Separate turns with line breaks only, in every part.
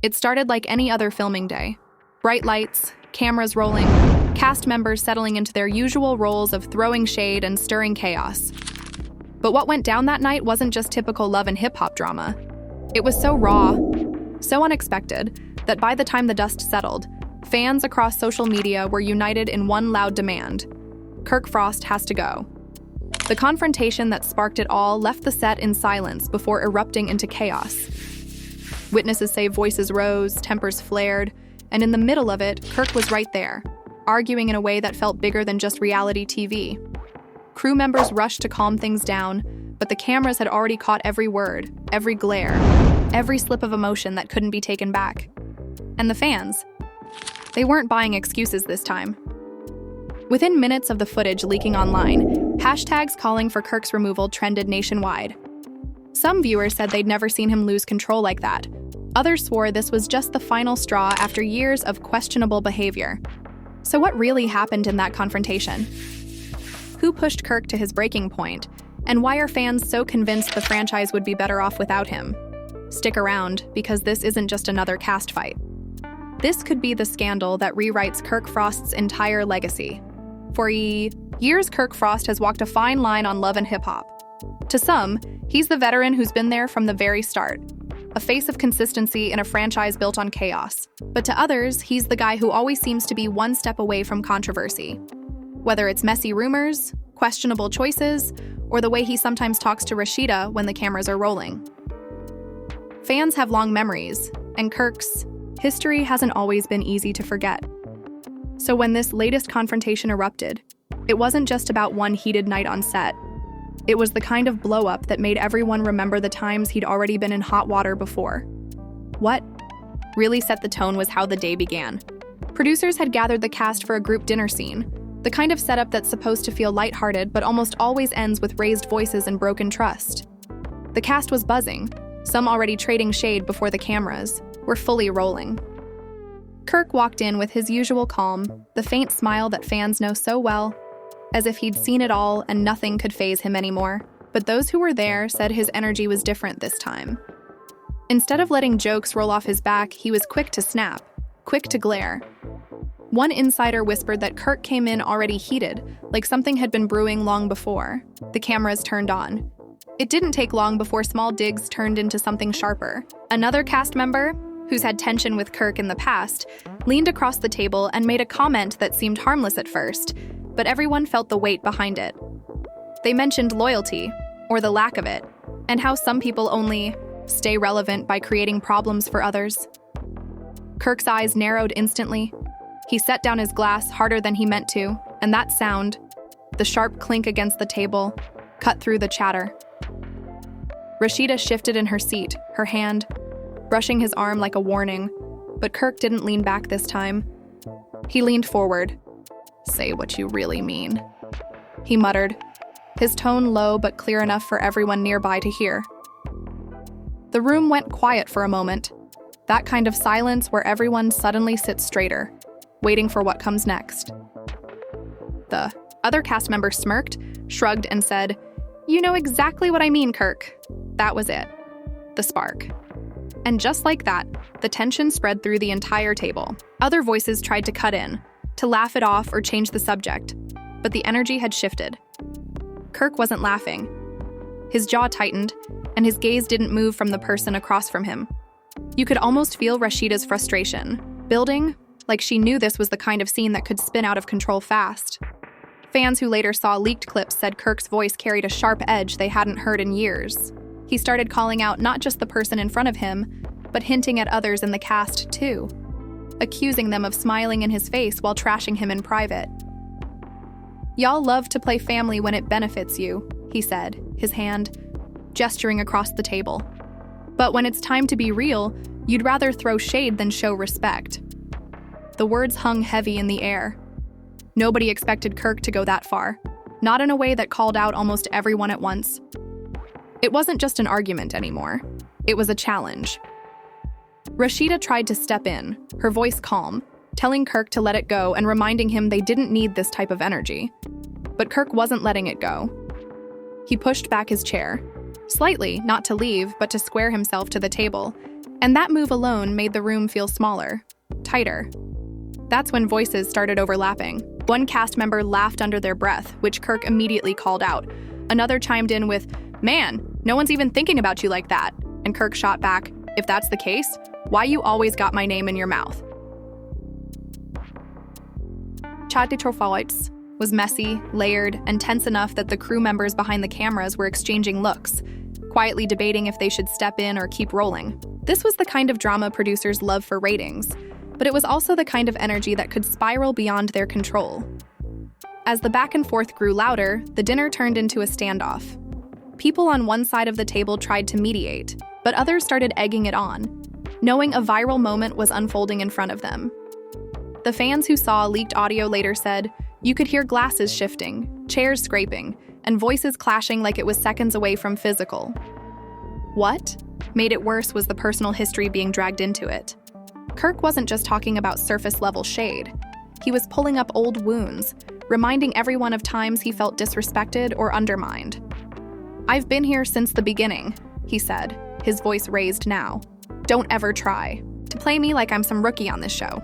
It started like any other filming day. Bright lights, cameras rolling, cast members settling into their usual roles of throwing shade and stirring chaos. But what went down that night wasn't just typical love and hip-hop drama. It was so raw, so unexpected, that by the time the dust settled, fans across social media were united in one loud demand: Kirk Frost has to go. The confrontation that sparked it all left the set in silence before erupting into chaos. Witnesses say voices rose, tempers flared, and in the middle of it, Kirk was right there, arguing in a way that felt bigger than just reality TV. Crew members rushed to calm things down, but the cameras had already caught every word, every glare, every slip of emotion that couldn't be taken back. And the fans, they weren't buying excuses this time. Within minutes of the footage leaking online, hashtags calling for Kirk's removal trended nationwide. Some viewers said they'd never seen him lose control like that. Others swore this was just the final straw after years of questionable behavior. So what really happened in that confrontation? Who pushed Kirk to his breaking point? And why are fans so convinced the franchise would be better off without him? Stick around, because this isn't just another cast fight. This could be the scandal that rewrites Kirk Frost's entire legacy. For years, Kirk Frost has walked a fine line on love and hip-hop. To some, he's the veteran who's been there from the very start, a face of consistency in a franchise built on chaos. But to others, he's the guy who always seems to be one step away from controversy. Whether it's messy rumors, questionable choices, or the way he sometimes talks to Rashida when the cameras are rolling. Fans have long memories, and Kirk's history hasn't always been easy to forget. So when this latest confrontation erupted, it wasn't just about one heated night on set. It was the kind of blow-up that made everyone remember the times he'd already been in hot water before. What really set the tone was how the day began. Producers had gathered the cast for a group dinner scene, the kind of setup that's supposed to feel lighthearted but almost always ends with raised voices and broken trust. The cast was buzzing, some already trading shade before the cameras were fully rolling. Kirk walked in with his usual calm, the faint smile that fans know so well, as if he'd seen it all and nothing could faze him anymore. But those who were there said his energy was different this time. Instead of letting jokes roll off his back, he was quick to snap, quick to glare. One insider whispered that Kirk came in already heated, like something had been brewing long before. The cameras turned on. It didn't take long before small digs turned into something sharper. Another cast member, who's had tension with Kirk in the past, leaned across the table and made a comment that seemed harmless at first, but everyone felt the weight behind it. They mentioned loyalty, or the lack of it, and how some people only stay relevant by creating problems for others. Kirk's eyes narrowed instantly. He set down his glass harder than he meant to, and that sound, the sharp clink against the table, cut through the chatter. Rashida shifted in her seat, her hand brushing his arm like a warning, but Kirk didn't lean back this time. He leaned forward. "Say what you really mean," he muttered, his tone low but clear enough for everyone nearby to hear. The room went quiet for a moment, that kind of silence where everyone suddenly sits straighter, waiting for what comes next. The other cast member smirked, shrugged, and said, "You know exactly what I mean, Kirk." That was it. The spark. And just like that, the tension spread through the entire table. Other voices tried to cut in, to laugh it off or change the subject, but the energy had shifted. Kirk wasn't laughing. His jaw tightened, and his gaze didn't move from the person across from him. You could almost feel Rashida's frustration, building, like she knew this was the kind of scene that could spin out of control fast. Fans who later saw leaked clips said Kirk's voice carried a sharp edge they hadn't heard in years. He started calling out not just the person in front of him, but hinting at others in the cast too, accusing them of smiling in his face while trashing him in private. "Y'all love to play family when it benefits you," he said, his hand gesturing across the table. "But when it's time to be real, you'd rather throw shade than show respect." The words hung heavy in the air. Nobody expected Kirk to go that far, not in a way that called out almost everyone at once. It wasn't just an argument anymore. It was a challenge. Rashida tried to step in, her voice calm, telling Kirk to let it go and reminding him they didn't need this type of energy. But Kirk wasn't letting it go. He pushed back his chair, slightly, not to leave, but to square himself to the table, And that move alone made the room feel smaller, tighter. That's when voices started overlapping. One cast member laughed under their breath, which Kirk immediately called out. Another chimed in with, "Man, no one's even thinking about you like that." And Kirk shot back, "If that's the case, why you always got my name in your mouth?" Chat de Tropholites was messy, layered, and tense enough that the crew members behind the cameras were exchanging looks, quietly debating if they should step in or keep rolling. This was the kind of drama producers love for ratings, but it was also the kind of energy that could spiral beyond their control. As the back and forth grew louder, the dinner turned into a standoff. People on one side of the table tried to mediate, but others started egging it on, knowing a viral moment was unfolding in front of them. The fans who saw leaked audio later said, you could hear glasses shifting, chairs scraping, and voices clashing like it was seconds away from physical. What made it worse was the personal history being dragged into it. Kirk wasn't just talking about surface-level shade. He was pulling up old wounds, reminding everyone of times he felt disrespected or undermined. "I've been here since the beginning," he said, his voice raised now. "Don't ever try to play me like I'm some rookie on this show.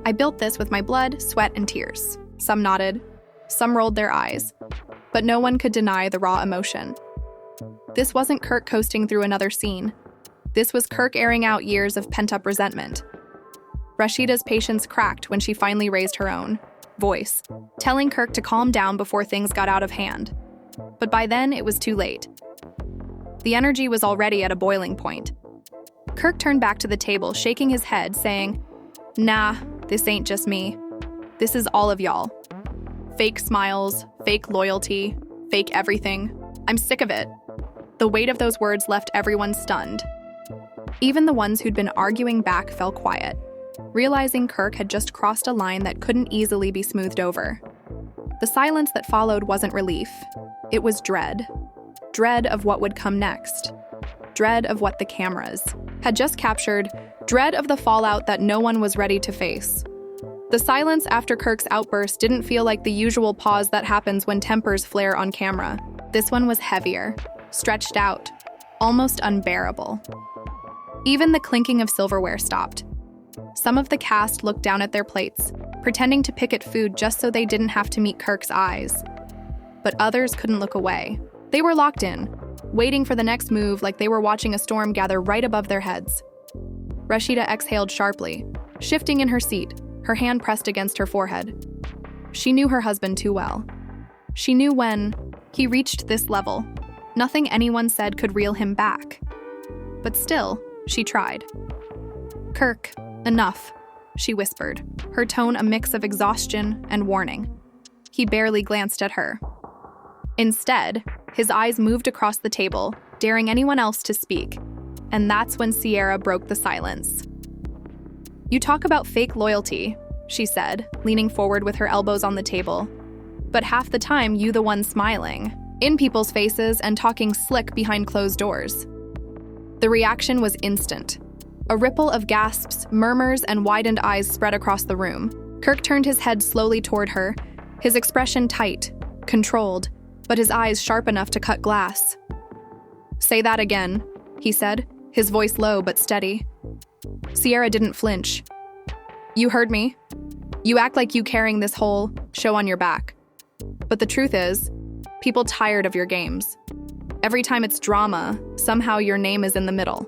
I built this with my blood, sweat, and tears." Some nodded, some rolled their eyes, but no one could deny the raw emotion. This wasn't Kirk coasting through another scene. This was Kirk airing out years of pent-up resentment. Rashida's patience cracked when she finally raised her own voice, telling Kirk to calm down before things got out of hand. But by then, it was too late. The energy was already at a boiling point. Kirk turned back to the table, shaking his head, saying, "Nah, this ain't just me. This is all of y'all. Fake smiles, fake loyalty, fake everything. I'm sick of it." The weight of those words left everyone stunned. Even the ones who'd been arguing back fell quiet, realizing Kirk had just crossed a line that couldn't easily be smoothed over. The silence that followed wasn't relief. It was dread. Dread of what would come next. Dread of what the cameras had just captured. Dread of the fallout that no one was ready to face. The silence after Kirk's outburst didn't feel like the usual pause that happens when tempers flare on camera. This one was heavier, stretched out, almost unbearable. Even the clinking of silverware stopped. Some of the cast looked down at their plates, pretending to pick at food just so they didn't have to meet Kirk's eyes. But others couldn't look away. They were locked in, waiting for the next move like they were watching a storm gather right above their heads. Rashida exhaled sharply, shifting in her seat, her hand pressed against her forehead. She knew her husband too well. She knew when he reached this level, nothing anyone said could reel him back. But still, she tried. "Kirk, enough," she whispered, her tone a mix of exhaustion and warning. He barely glanced at her. Instead, his eyes moved across the table, daring anyone else to speak. And that's when Sierra broke the silence. "You talk about fake loyalty," she said, leaning forward with her elbows on the table. "But half the time, you the one smiling, in people's faces and talking slick behind closed doors." The reaction was instant. A ripple of gasps, murmurs, and widened eyes spread across the room. Kirk turned his head slowly toward her, his expression tight, controlled, but his eyes sharp enough to cut glass. "Say that again," he said, his voice low but steady. Sierra didn't flinch. "You heard me. You act like you carrying this whole show on your back. But the truth is, people tired of your games. Every time it's drama, somehow your name is in the middle."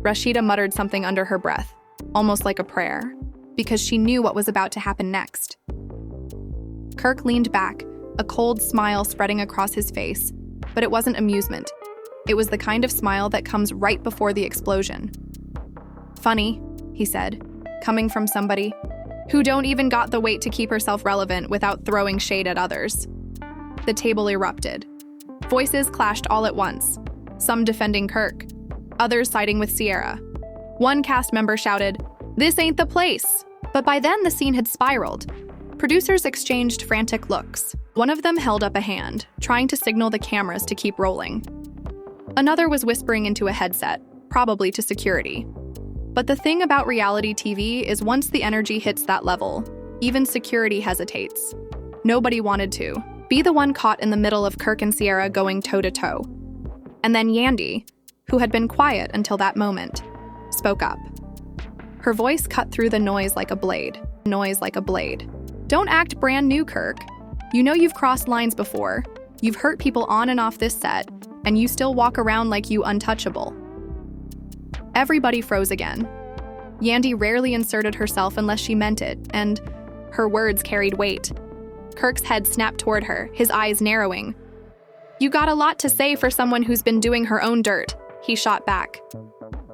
Rashida muttered something under her breath, almost like a prayer, because she knew what was about to happen next. Kirk leaned back, a cold smile spreading across his face, but it wasn't amusement. It was the kind of smile that comes right before the explosion. "Funny," he said, coming from somebody who don't even got the weight to keep herself relevant without throwing shade at others. The table erupted. Voices clashed all at once, some defending Kirk, others siding with Sierra. One cast member shouted, "This ain't the place!" But by then the scene had spiraled. Producers exchanged frantic looks. One of them held up a hand, trying to signal the cameras to keep rolling. Another was whispering into a headset, probably to security. But the thing about reality TV is once the energy hits that level, even security hesitates. Nobody wanted to be the one caught in the middle of Kirk and Sierra going toe-to-toe. And then Yandy, who had been quiet until that moment, spoke up. Her voice cut through the noise like a blade. Don't act brand new, Kirk. You know you've crossed lines before. You've hurt people on and off this set, and you still walk around like you untouchable. Everybody froze again. Yandy rarely inserted herself unless she meant it, and her words carried weight. Kirk's head snapped toward her, his eyes narrowing. You got a lot to say for someone who's been doing her own dirt, he shot back.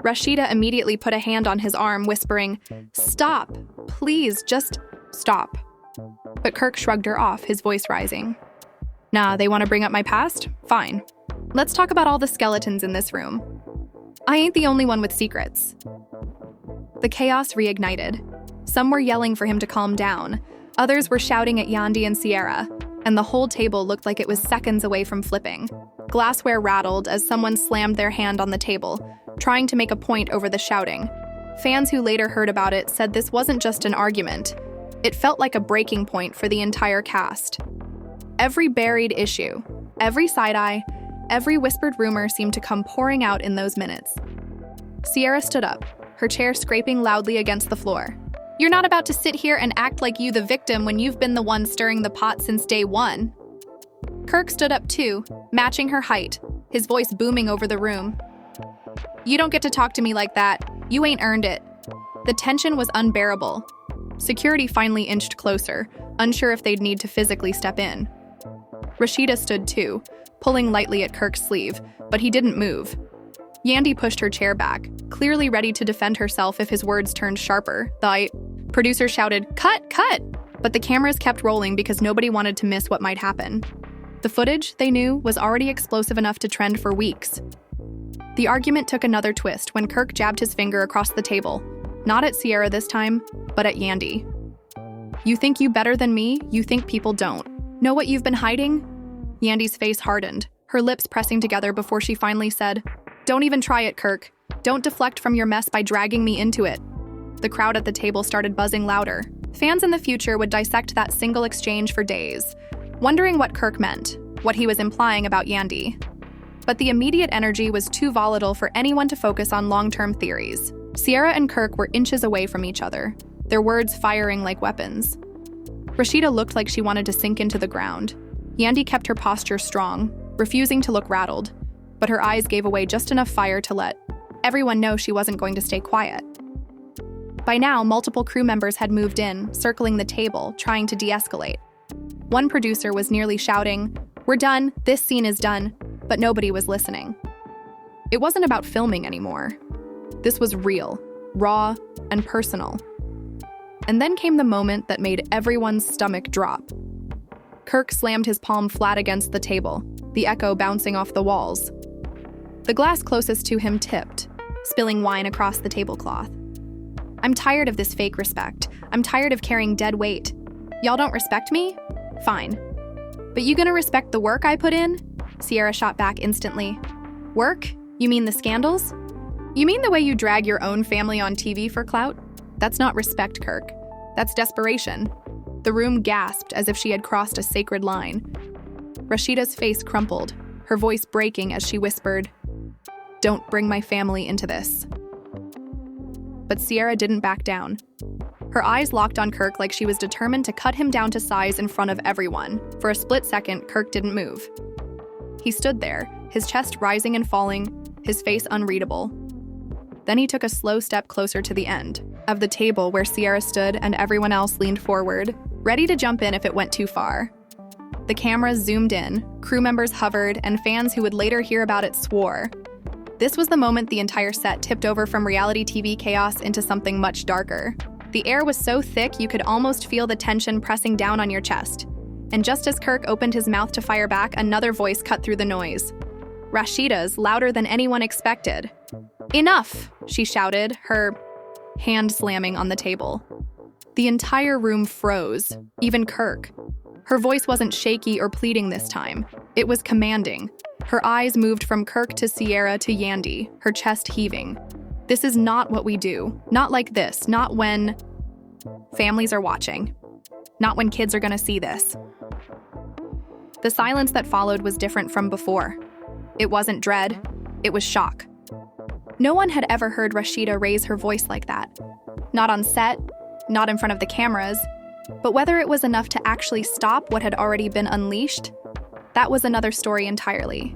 Rashida immediately put a hand on his arm, whispering, Stop, please, just stop. But Kirk shrugged her off, his voice rising. Nah, they want to bring up my past? Fine. Let's talk about all the skeletons in this room. I ain't the only one with secrets. The chaos reignited. Some were yelling for him to calm down. Others were shouting at Yandy and Sierra, and the whole table looked like it was seconds away from flipping. Glassware rattled as someone slammed their hand on the table, trying to make a point over the shouting. Fans who later heard about it said this wasn't just an argument. It felt like a breaking point for the entire cast. Every buried issue, every side-eye, every whispered rumor seemed to come pouring out in those minutes. Sierra stood up, her chair scraping loudly against the floor. You're not about to sit here and act like you the victim when you've been the one stirring the pot since day one. Kirk stood up too, matching her height, his voice booming over the room. You don't get to talk to me like that. You ain't earned it. The tension was unbearable. Security finally inched closer, unsure if they'd need to physically step in. Rashida stood too, pulling lightly at Kirk's sleeve, but he didn't move. Yandy pushed her chair back, clearly ready to defend herself if his words turned sharper. The producer shouted, Cut, cut! But the cameras kept rolling because nobody wanted to miss what might happen. The footage, they knew, was already explosive enough to trend for weeks. The argument took another twist when Kirk jabbed his finger across the table, not at Sierra this time, but at Yandy. You think you better than me? You think people don't. Know what you've been hiding? Yandy's face hardened, her lips pressing together before she finally said, Don't even try it, Kirk. Don't deflect from your mess by dragging me into it. The crowd at the table started buzzing louder. Fans in the future would dissect that single exchange for days, wondering what Kirk meant, what he was implying about Yandy. But the immediate energy was too volatile for anyone to focus on long-term theories. Sierra and Kirk were inches away from each other, their words firing like weapons. Rashida looked like she wanted to sink into the ground. Yandy kept her posture strong, refusing to look rattled, but her eyes gave away just enough fire to let everyone know she wasn't going to stay quiet. By now, multiple crew members had moved in, circling the table, trying to de-escalate. One producer was nearly shouting, We're done, this scene is done, but nobody was listening. It wasn't about filming anymore. This was real, raw, and personal. And then came the moment that made everyone's stomach drop. Kirk slammed his palm flat against the table, the echo bouncing off the walls. The glass closest to him tipped, spilling wine across the tablecloth. I'm tired of this fake respect. I'm tired of carrying dead weight. Y'all don't respect me? Fine. But you gonna respect the work I put in? Sierra shot back instantly. Work? You mean the scandals? You mean the way you drag your own family on TV for clout? That's not respect, Kirk. That's desperation. The room gasped as if she had crossed a sacred line. Rashida's face crumpled, her voice breaking as she whispered, Don't bring my family into this. But Sierra didn't back down. Her eyes locked on Kirk like she was determined to cut him down to size in front of everyone. For a split second, Kirk didn't move. He stood there, his chest rising and falling, his face unreadable. Then he took a slow step closer to the end of the table where Sierra stood and everyone else leaned forward, ready to jump in if it went too far. The cameras zoomed in, crew members hovered, and fans who would later hear about it swore. This was the moment the entire set tipped over from reality TV chaos into something much darker. The air was so thick you could almost feel the tension pressing down on your chest. And just as Kirk opened his mouth to fire back, another voice cut through the noise. Rashida's, louder than anyone expected. Enough, she shouted, her hand slamming on the table. The entire room froze, even Kirk. Her voice wasn't shaky or pleading this time. It was commanding. Her eyes moved from Kirk to Sierra to Yandy, her chest heaving. This is not what we do. Not like this. Not when families are watching. Not when kids are gonna see this. The silence that followed was different from before. It wasn't dread. It was shock. No one had ever heard Rashida raise her voice like that. Not on set, not in front of the cameras, but whether it was enough to actually stop what had already been unleashed, that was another story entirely.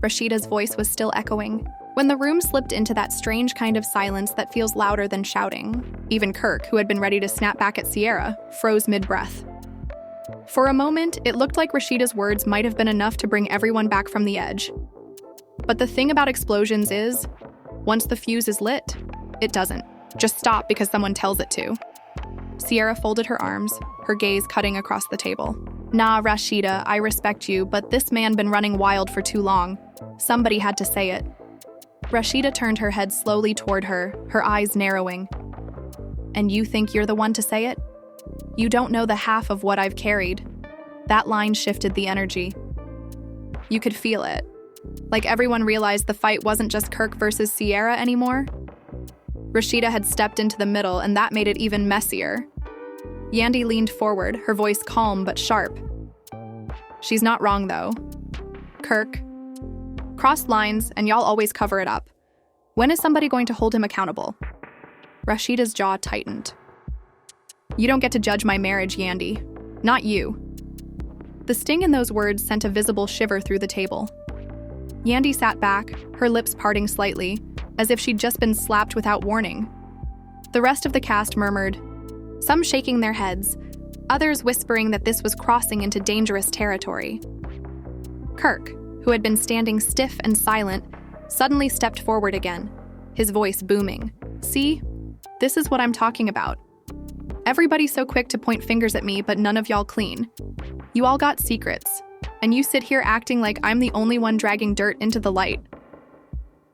Rashida's voice was still echoing. When the room slipped into that strange kind of silence that feels louder than shouting, even Kirk, who had been ready to snap back at Sierra, froze mid-breath. For a moment, it looked like Rashida's words might have been enough to bring everyone back from the edge. But the thing about explosions is, once the fuse is lit, it doesn't just stop because someone tells it to. Sierra folded her arms, her gaze cutting across the table. Nah, Rashida, I respect you, but this man been running wild for too long. Somebody had to say it. Rashida turned her head slowly toward her, her eyes narrowing. And you think you're the one to say it? You don't know the half of what I've carried. That line shifted the energy. You could feel it. Like everyone realized the fight wasn't just Kirk versus Sierra anymore. Rashida had stepped into the middle, and that made it even messier. Yandy leaned forward, her voice calm but sharp. She's not wrong, though. Kirk, crossed lines, and y'all always cover it up. When is somebody going to hold him accountable? Rashida's jaw tightened. You don't get to judge my marriage, Yandy. Not you. The sting in those words sent a visible shiver through the table. Yandy sat back, her lips parting slightly, as if she'd just been slapped without warning. The rest of the cast murmured, some shaking their heads, others whispering that this was crossing into dangerous territory. Kirk, who had been standing stiff and silent, suddenly stepped forward again, his voice booming. See? This is what I'm talking about. Everybody's so quick to point fingers at me, but none of y'all clean. You all got secrets, and you sit here acting like I'm the only one dragging dirt into the light.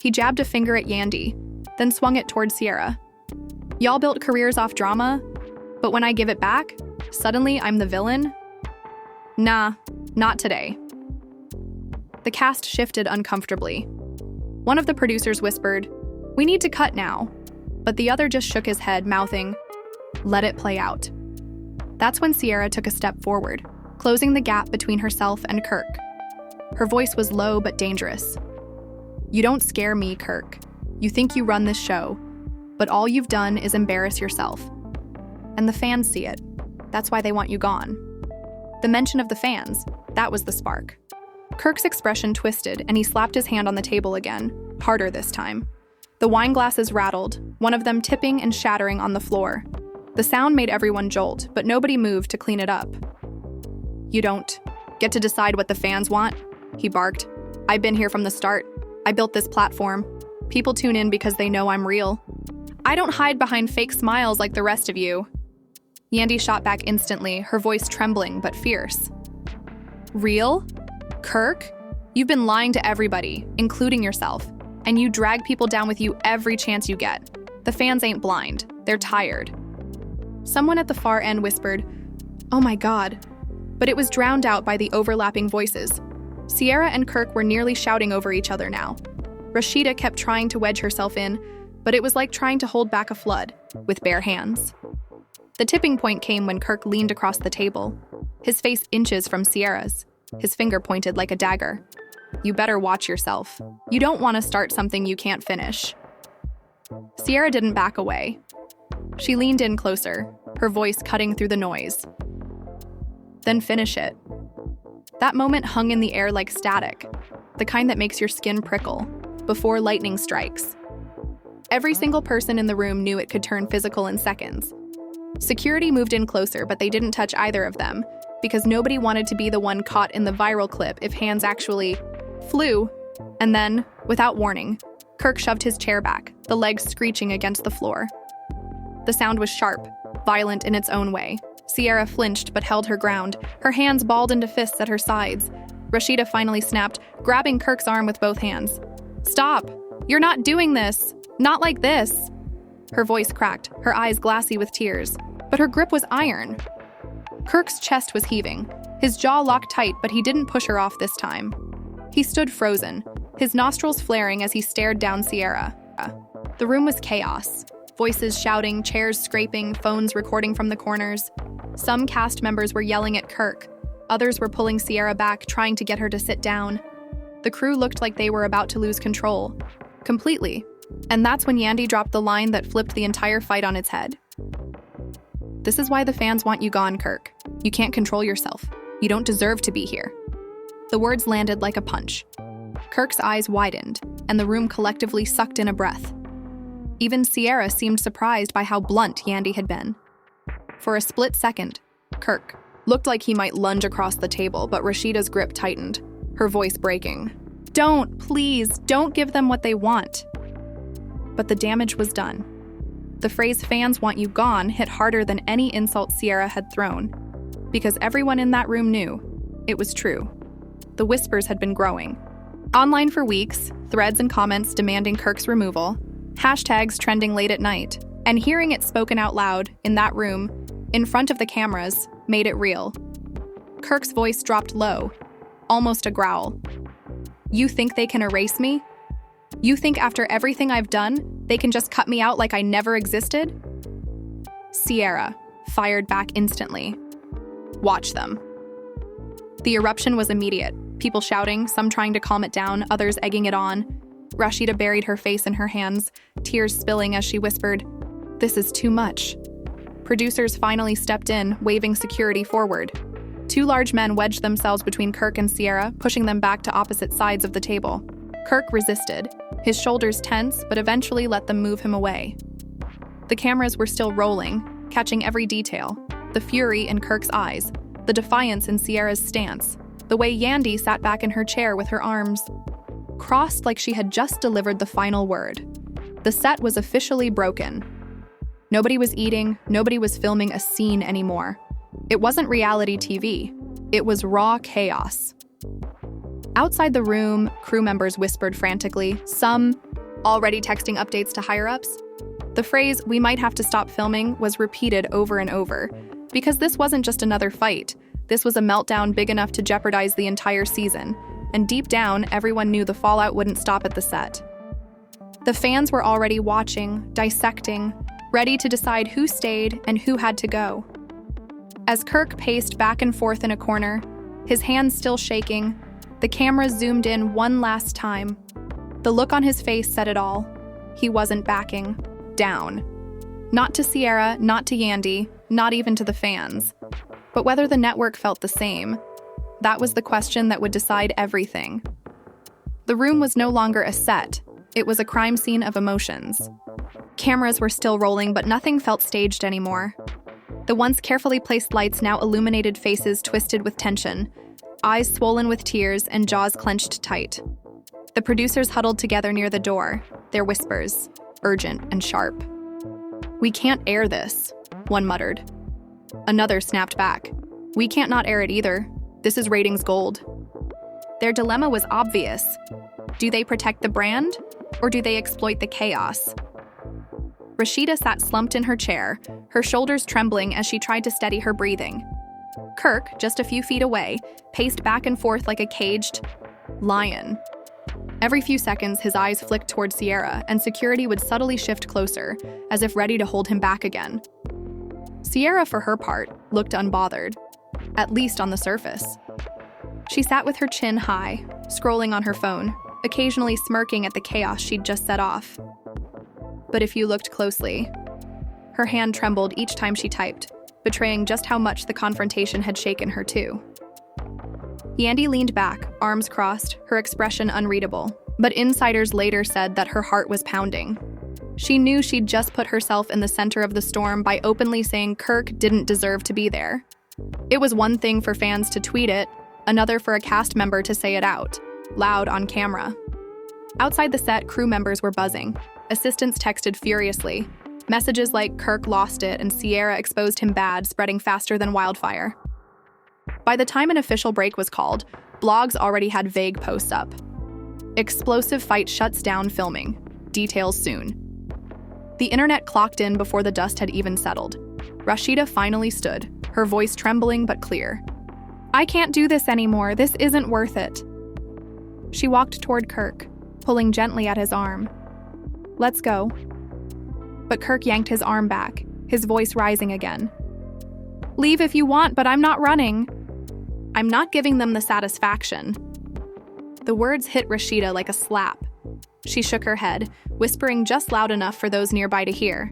He jabbed a finger at Yandy, then swung it toward Sierra. Y'all built careers off drama, but when I give it back, suddenly I'm the villain? Nah, not today. The cast shifted uncomfortably. One of the producers whispered, "We need to cut now," but the other just shook his head, mouthing, "Let it play out." That's when Sierra took a step forward, closing the gap between herself and Kirk. Her voice was low but dangerous. You don't scare me, Kirk. You think you run this show, but all you've done is embarrass yourself. And the fans see it. That's why they want you gone. The mention of the fans, that was the spark. Kirk's expression twisted, and he slapped his hand on the table again, harder this time. The wine glasses rattled, one of them tipping and shattering on the floor. The sound made everyone jolt, but nobody moved to clean it up. You don't get to decide what the fans want, he barked. I've been here from the start. I built this platform. People tune in because they know I'm real. I don't hide behind fake smiles like the rest of you. Yandy shot back instantly, her voice trembling but fierce. Real? Kirk? You've been lying to everybody, including yourself, and you drag people down with you every chance you get. The fans ain't blind. They're tired. Someone at the far end whispered, "Oh my God," but it was drowned out by the overlapping voices. Sierra and Kirk were nearly shouting over each other now. Rashida kept trying to wedge herself in, but it was like trying to hold back a flood, with bare hands. The tipping point came when Kirk leaned across the table, his face inches from Sierra's, his finger pointed like a dagger. You better watch yourself. You don't want to start something you can't finish. Sierra didn't back away. She leaned in closer, her voice cutting through the noise. Then finish it. That moment hung in the air like static, the kind that makes your skin prickle, before lightning strikes. Every single person in the room knew it could turn physical in seconds. Security moved in closer, but they didn't touch either of them, because nobody wanted to be the one caught in the viral clip if hands actually flew. And then, without warning, Kirk shoved his chair back, the legs screeching against the floor. The sound was sharp, violent in its own way. Sierra flinched but held her ground, her hands balled into fists at her sides. Rashida finally snapped, grabbing Kirk's arm with both hands. "Stop! You're not doing this! Not like this!" Her voice cracked, her eyes glassy with tears, but her grip was iron. Kirk's chest was heaving, his jaw locked tight, but he didn't push her off this time. He stood frozen, his nostrils flaring as he stared down Sierra. The room was chaos. Voices shouting, chairs scraping, phones recording from the corners. Some cast members were yelling at Kirk. Others were pulling Sierra back, trying to get her to sit down. The crew looked like they were about to lose control. Completely. And that's when Yandy dropped the line that flipped the entire fight on its head. "This is why the fans want you gone, Kirk. You can't control yourself. You don't deserve to be here." The words landed like a punch. Kirk's eyes widened, and the room collectively sucked in a breath. Even Sierra seemed surprised by how blunt Yandy had been. For a split second, Kirk looked like he might lunge across the table, but Rashida's grip tightened, her voice breaking. Please, don't give them what they want." But the damage was done. The phrase "fans want you gone" hit harder than any insult Sierra had thrown, because everyone in that room knew it was true. The whispers had been growing. Online for weeks, threads and comments demanding Kirk's removal, hashtags trending late at night, and hearing it spoken out loud in that room, in front of the cameras, made it real. Kirk's voice dropped low, almost a growl. "You think they can erase me? You think after everything I've done, they can just cut me out like I never existed?" Sierra fired back instantly. "Watch them." The eruption was immediate, people shouting, some trying to calm it down, others egging it on. Rashida buried her face in her hands, tears spilling as she whispered, "This is too much." Producers finally stepped in, waving security forward. Two large men wedged themselves between Kirk and Sierra, pushing them back to opposite sides of the table. Kirk resisted, his shoulders tense, but eventually let them move him away. The cameras were still rolling, catching every detail, the fury in Kirk's eyes, the defiance in Sierra's stance, the way Yandy sat back in her chair with her arms crossed like she had just delivered the final word. The set was officially broken. Nobody was eating, nobody was filming a scene anymore. It wasn't reality TV. It was raw chaos. Outside the room, crew members whispered frantically, some already texting updates to higher-ups. The phrase, "we might have to stop filming," was repeated over and over, because this wasn't just another fight. This was a meltdown big enough to jeopardize the entire season, and deep down, everyone knew the fallout wouldn't stop at the set. The fans were already watching, dissecting, ready to decide who stayed and who had to go. As Kirk paced back and forth in a corner, his hands still shaking, the camera zoomed in one last time. The look on his face said it all. He wasn't backing down. Not to Sierra, not to Yandy, not even to the fans. But whether the network felt the same, that was the question that would decide everything. The room was no longer a set. It was a crime scene of emotions. Cameras were still rolling, but nothing felt staged anymore. The once carefully placed lights now illuminated faces twisted with tension, eyes swollen with tears and jaws clenched tight. The producers huddled together near the door, their whispers, urgent and sharp. "We can't air this," one muttered. Another snapped back. "We can't not air it either. This is ratings gold." Their dilemma was obvious. Do they protect the brand, or do they exploit the chaos? Rashida sat slumped in her chair, her shoulders trembling as she tried to steady her breathing. Kirk, just a few feet away, paced back and forth like a caged lion. Every few seconds, his eyes flicked toward Sierra, and security would subtly shift closer, as if ready to hold him back again. Sierra, for her part, looked unbothered, at least on the surface. She sat with her chin high, scrolling on her phone, occasionally smirking at the chaos she'd just set off. But if you looked closely, her hand trembled each time she typed, betraying just how much the confrontation had shaken her too. Yandy leaned back, arms crossed, her expression unreadable, but insiders later said that her heart was pounding. She knew she'd just put herself in the center of the storm by openly saying Kirk didn't deserve to be there. It was one thing for fans to tweet it, another for a cast member to say it out, loud on camera. Outside the set, crew members were buzzing. Assistants texted furiously. Messages like "Kirk lost it" and "Sierra exposed him bad" spreading faster than wildfire. By the time an official break was called, blogs already had vague posts up. "Explosive fight shuts down filming. Details soon." The internet clocked in before the dust had even settled. Rashida finally stood, her voice trembling but clear. "I can't do this anymore. This isn't worth it." She walked toward Kirk, pulling gently at his arm. "Let's go." But Kirk yanked his arm back, his voice rising again. "Leave if you want, but I'm not running." "I'm not giving them the satisfaction." The words hit Rashida like a slap. She shook her head, whispering just loud enough for those nearby to hear.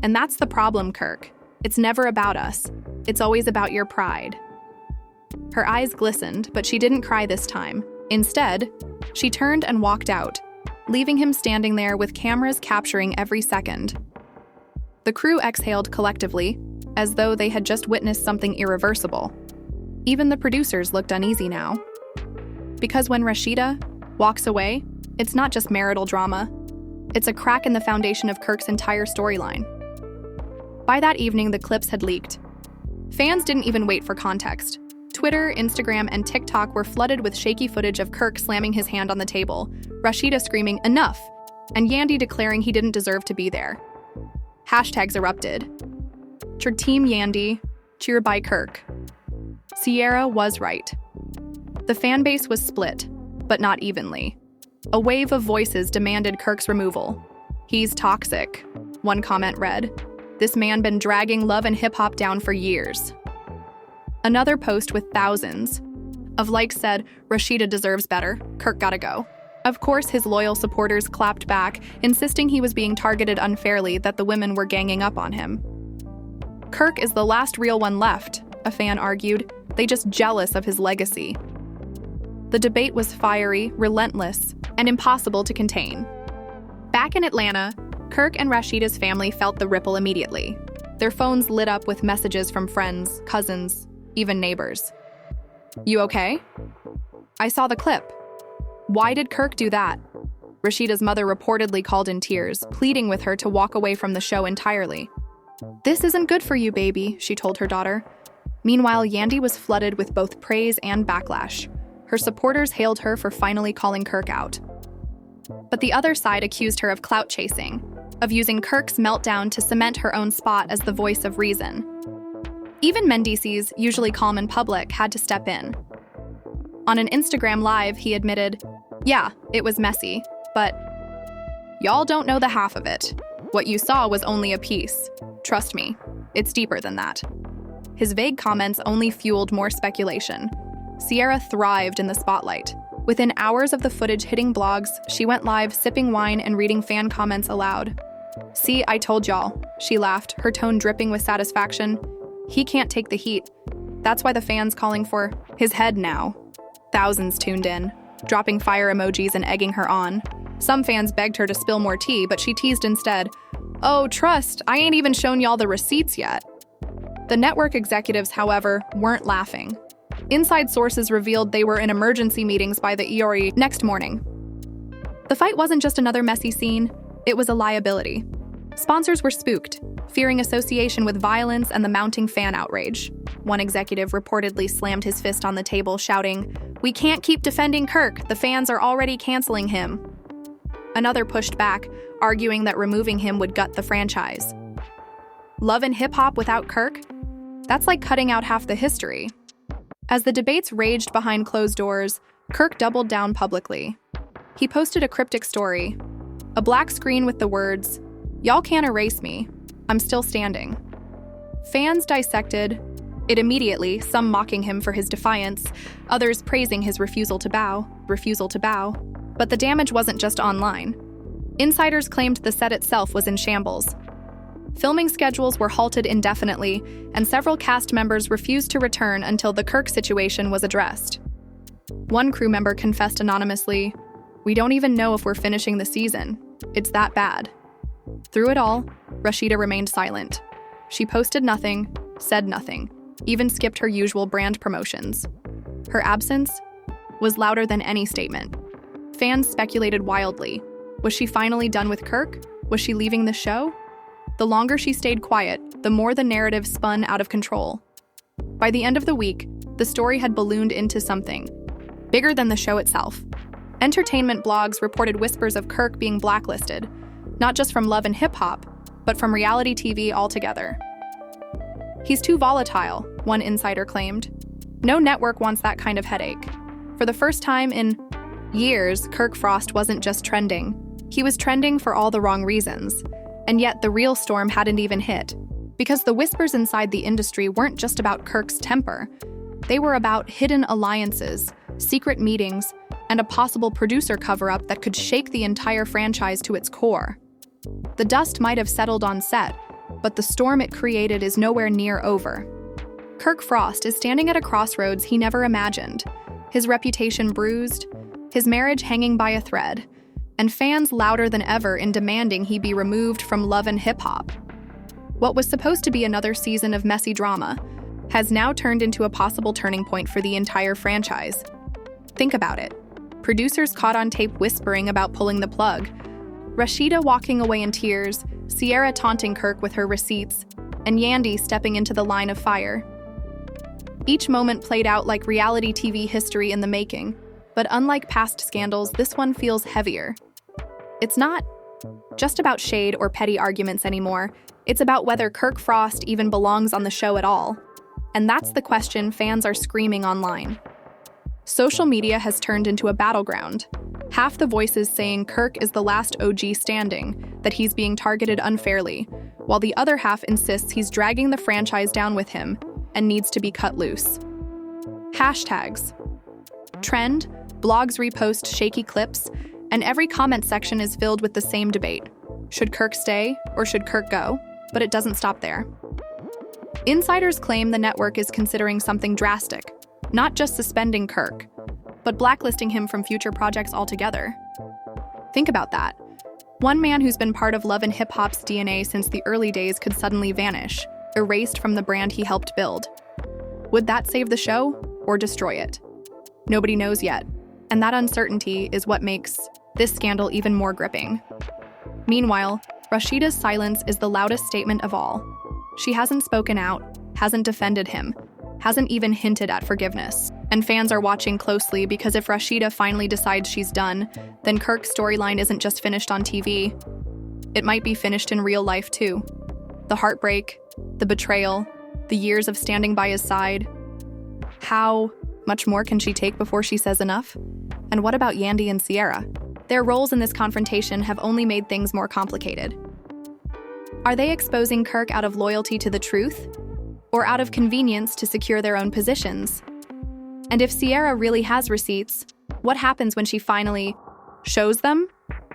And that's the problem, Kirk. It's never about us. It's always about your pride. Her eyes glistened, but she didn't cry this time. Instead, she turned and walked out, leaving him standing there with cameras capturing every second. The crew exhaled collectively, as though they had just witnessed something irreversible. Even the producers looked uneasy now. Because when Rashida walks away, it's not just marital drama. It's a crack in the foundation of Kirk's entire storyline. By that evening, the clips had leaked. Fans didn't even wait for context. Twitter, Instagram, and TikTok were flooded with shaky footage of Kirk slamming his hand on the table, Rashida screaming, "Enough!" and Yandy declaring he didn't deserve to be there. Hashtags erupted. Team Yandy, cheer by Kirk. Sierra was right. The fan base was split, but not evenly. A wave of voices demanded Kirk's removal. "He's toxic," one comment read. "This man been dragging love and hip-hop down for years." Another post with thousands of likes said, "Rashida deserves better. Kirk gotta go." Of course, his loyal supporters clapped back, insisting he was being targeted unfairly, that the women were ganging up on him. "Kirk is the last real one left," a fan argued. "They just jealous of his legacy." The debate was fiery, relentless, and impossible to contain. Back in Atlanta, Kirk and Rashida's family felt the ripple immediately. Their phones lit up with messages from friends, cousins, even neighbors. "You okay? I saw the clip. Why did Kirk do that?" Rashida's mother reportedly called in tears, pleading with her to walk away from the show entirely. "This isn't good for you, baby," she told her daughter. Meanwhile, Yandy was flooded with both praise and backlash. Her supporters hailed her for finally calling Kirk out. But the other side accused her of clout chasing, of using Kirk's meltdown to cement her own spot as the voice of reason. Even Mendices, usually calm in public, had to step in. On an Instagram Live, he admitted, "Yeah, it was messy, but y'all don't know the half of it. What you saw was only a piece. Trust me, it's deeper than that." His vague comments only fueled more speculation. Sierra thrived in the spotlight. Within hours of the footage hitting blogs, she went live sipping wine and reading fan comments aloud. "See, I told y'all," she laughed, her tone dripping with satisfaction. "He can't take the heat. That's why the fans calling for his head now." Thousands tuned in, dropping fire emojis and egging her on. Some fans begged her to spill more tea, but she teased instead, "Oh, trust, I ain't even shown y'all the receipts yet." The network executives, however, weren't laughing. Inside sources revealed they were in emergency meetings by the EORI next morning. The fight wasn't just another messy scene, it was a liability. Sponsors were spooked, fearing association with violence and the mounting fan outrage. One executive reportedly slammed his fist on the table, shouting, "We can't keep defending Kirk, the fans are already canceling him." Another pushed back, arguing that removing him would gut the franchise. Love and hip-hop without Kirk? That's like cutting out half the history. As the debates raged behind closed doors, Kirk doubled down publicly. He posted a cryptic story, a black screen with the words, "Y'all can't erase me. I'm still standing." Fans dissected it immediately, some mocking him for his defiance, others praising his refusal to bow. But the damage wasn't just online. Insiders claimed the set itself was in shambles. Filming schedules were halted indefinitely, and several cast members refused to return until the Kirk situation was addressed. One crew member confessed anonymously, "We don't even know if we're finishing the season. It's that bad." Through it all, Rashida remained silent. She posted nothing, said nothing, even skipped her usual brand promotions. Her absence was louder than any statement. Fans speculated wildly. Was she finally done with Kirk? Was she leaving the show? The longer she stayed quiet, the more the narrative spun out of control. By the end of the week, the story had ballooned into something bigger than the show itself. Entertainment blogs reported whispers of Kirk being blacklisted, not just from Love and Hip Hop, but from reality TV altogether. "He's too volatile," one insider claimed. "No network wants that kind of headache." For the first time in years, Kirk Frost wasn't just trending. He was trending for all the wrong reasons. And yet the real storm hadn't even hit. Because the whispers inside the industry weren't just about Kirk's temper. They were about hidden alliances, secret meetings, and a possible producer cover-up that could shake the entire franchise to its core. The dust might have settled on set, but the storm it created is nowhere near over. Kirk Frost is standing at a crossroads he never imagined, his reputation bruised, his marriage hanging by a thread, and fans louder than ever in demanding he be removed from Love and Hip Hop. What was supposed to be another season of messy drama has now turned into a possible turning point for the entire franchise. Think about it. Producers caught on tape whispering about pulling the plug, Rashida walking away in tears, Sierra taunting Kirk with her receipts, and Yandy stepping into the line of fire. Each moment played out like reality TV history in the making, but unlike past scandals, this one feels heavier. It's not just about shade or petty arguments anymore. It's about whether Kirk Frost even belongs on the show at all. And that's the question fans are screaming online. Social media has turned into a battleground. Half the voices saying Kirk is the last OG standing, that he's being targeted unfairly, while the other half insists he's dragging the franchise down with him and needs to be cut loose. Hashtags. Trend, blogs repost shaky clips, and every comment section is filled with the same debate. Should Kirk stay or should Kirk go? But it doesn't stop there. Insiders claim the network is considering something drastic, not just suspending Kirk, but blacklisting him from future projects altogether. Think about that. One man who's been part of Love and Hip Hop's DNA since the early days could suddenly vanish, erased from the brand he helped build. Would that save the show or destroy it? Nobody knows yet, and that uncertainty is what makes this scandal even more gripping. Meanwhile, Rashida's silence is the loudest statement of all. She hasn't spoken out, hasn't defended him, hasn't even hinted at forgiveness. And fans are watching closely because if Rashida finally decides she's done, then Kirk's storyline isn't just finished on TV. It might be finished in real life too. The heartbreak, the betrayal, the years of standing by his side. How much more can she take before she says enough? And what about Yandy and Sierra? Their roles in this confrontation have only made things more complicated. Are they exposing Kirk out of loyalty to the truth, or out of convenience to secure their own positions? And if Sierra really has receipts, what happens when she finally shows them?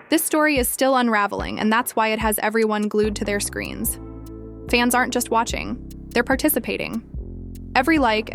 This story is still unraveling, and that's why it has everyone glued to their screens. Fans aren't just watching, they're participating. Every like,